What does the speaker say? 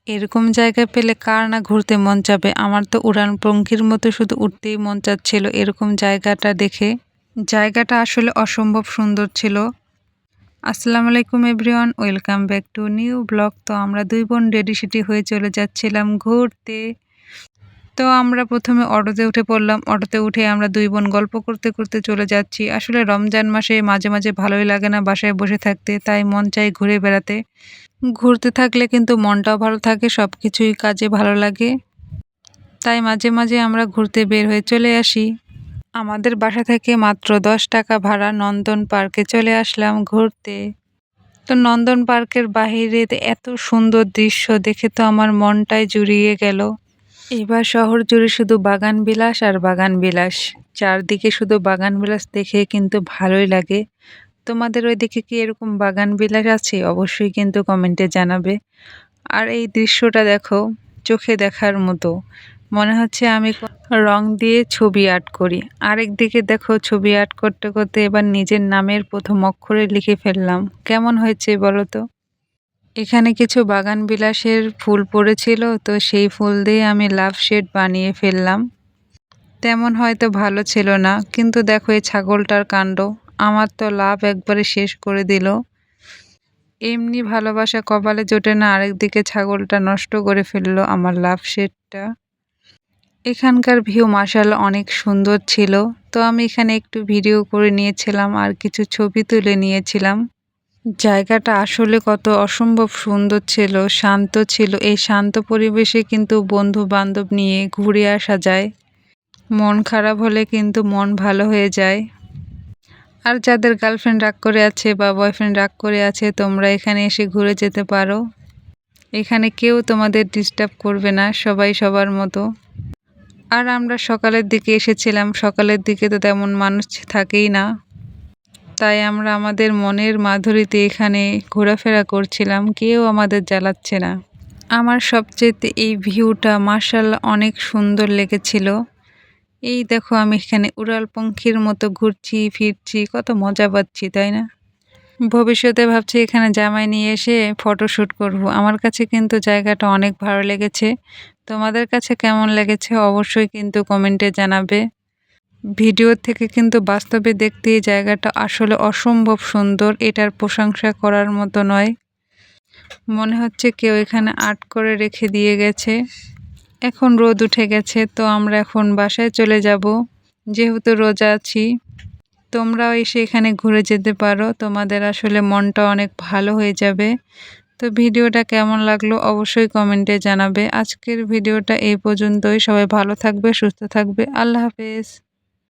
এরকম জায়গা পেলে কার না ঘুরতে মন চাবে। আমার তো উড়ান পঙ্খির মতো শুধু উঠতেই মন চাচ্ছিল এরকম জায়গাটা দেখে। জায়গাটা আসলে অসম্ভব সুন্দর ছিল। আসসালামু আলাইকুম everyone, welcome back to new blog. তো আমরা দুই বোন রেডি সেডি হয়ে চলে যাচ্ছিলাম ঘুরতে। তো আমরা প্রথমে অটোতে উঠে পড়লাম। অটোতে উঠে আমরা দুই বোন গল্প করতে করতে চলে যাচ্ছি। আসলে রমজান মাসে মাঝে মাঝে ভালোই লাগে না বাসায় বসে থাকতে, তাই মন চাই ঘুরে বেড়াতে। ঘুরতে থাকলে কিন্তু মনটাও ভালো থাকে, সব কিছুই কাজে ভালো লাগে। তাই মাঝে মাঝে আমরা ঘুরতে বের হয়ে চলে আসি। আমাদের বাসা থেকে মাত্র 10 টাকা ভাড়া নন্দন পার্কে চলে আসলাম ঘুরতে। তো নন্দন পার্কের বাহিরে এত সুন্দর দৃশ্য দেখে তো আমার মনটাই জুড়িয়ে গেল। এবার শহর জুড়ে শুধু বাগান বিলাস আর বাগান বিলাস, চারদিকে শুধু বাগান বিলাস দেখে কিন্তু ভালোই লাগে। তোমাদের ওইদিকে কি এরকম বাগান বিলাস আছে? অবশ্যই কিন্তু কমেন্টে জানাবে। আর এই দৃশ্যটা দেখো, চোখে দেখার মতো। মনে হচ্ছে আমি রং দিয়ে ছবি আর্ট করি। আরেকদিকে দেখো, ছবি আর্ট করতে করতে এবার নিজের নামের প্রথম অক্ষরে লিখে ফেললাম। কেমন হয়েছে বলো তো? এখানে কিছু বাগান বিলাসের ফুল পড়েছিল, তো সেই ফুল দিয়ে আমি লাভ শেড বানিয়ে ফেললাম। তেমন হয়তো ভালো ছিল না, কিন্তু দেখো এই ছাগলটার কাণ্ড, আমার তো লাভ একবারে শেষ করে দিল। এমনি ভালোবাসা কপালে জোটে না, আরেকদিকে ছাগলটা নষ্ট করে ফেললো আমার লাভ শেডটা। এখানকার ভিউ মাশাআল্লাহ অনেক সুন্দর ছিল। তো আমি এখানে একটু ভিডিও করে নিয়েছিলাম আর কিছু ছবি তুলে নিয়েছিলাম। জায়গাটা আসলে কত অসম্ভব সুন্দর ছিল, শান্ত ছিল। এই শান্ত পরিবেশে কিন্তু বন্ধু বান্ধব নিয়ে ঘুরে আসা যায়। মন খারাপ হলে কিন্তু মন ভালো হয়ে যায়। আর যাদের গার্লফ্রেন্ড রাগ করে আছে বা বয়ফ্রেন্ড রাগ করে আছে, তোমরা এখানে এসে ঘুরে যেতে পারো। এখানে কেউ তোমাদের ডিস্টার্ব করবে না, সবাই সবার মতো। আর আমরা সকালের দিকে এসেছিলাম, সকালের দিকে তো তেমন মানুষ থাকেই না, তাই আমরা আমাদের মনের মাধুরীতে এখানে ঘোরাফেরা করছিলাম, কেউ আমাদের জ্বালাচ্ছে না। আমার সবচেয়ে এই ভিউটা মাশাআল্লাহ অনেক সুন্দর লেগেছিল। এই দেখো, আমি এখানে উড়াল পঙ্খির মতো ঘুরছি ফিরছি, কত মজা পাচ্ছি, তাই না? ভবিষ্যতে ভাবছি এখানে জামাই নিয়ে এসে ফটোশ্যুট করব। আমার কাছে কিন্তু জায়গাটা অনেক ভালো লেগেছে। তোমাদের কাছে কেমন লেগেছে অবশ্যই কিন্তু কমেন্টে জানাবে। ভিডিও থেকে কিন্তু বাস্তবে দেখতে এই জায়গাটা আসলে অসম্ভব সুন্দর, এটার প্রশংসা করার মতো নয়। মনে হচ্ছে কেউ এখানে আর্ট করে রেখে দিয়ে গেছে। এখন রোদ উঠে গেছে, তো আমরা এখন বাসায় চলে যাব, যেহেতু রোজা আছি। তোমরাও এসে এখানে ঘুরে যেতে পারো, তোমাদের আসলে মনটা অনেক ভালো হয়ে যাবে। তো ভিডিওটা কেমন লাগলো অবশ্যই কমেন্টে জানাবে। আজকের ভিডিওটা এই পর্যন্তই। সবাই ভালো থাকবে, সুস্থ থাকবে। আল্লাহ হাফেজ।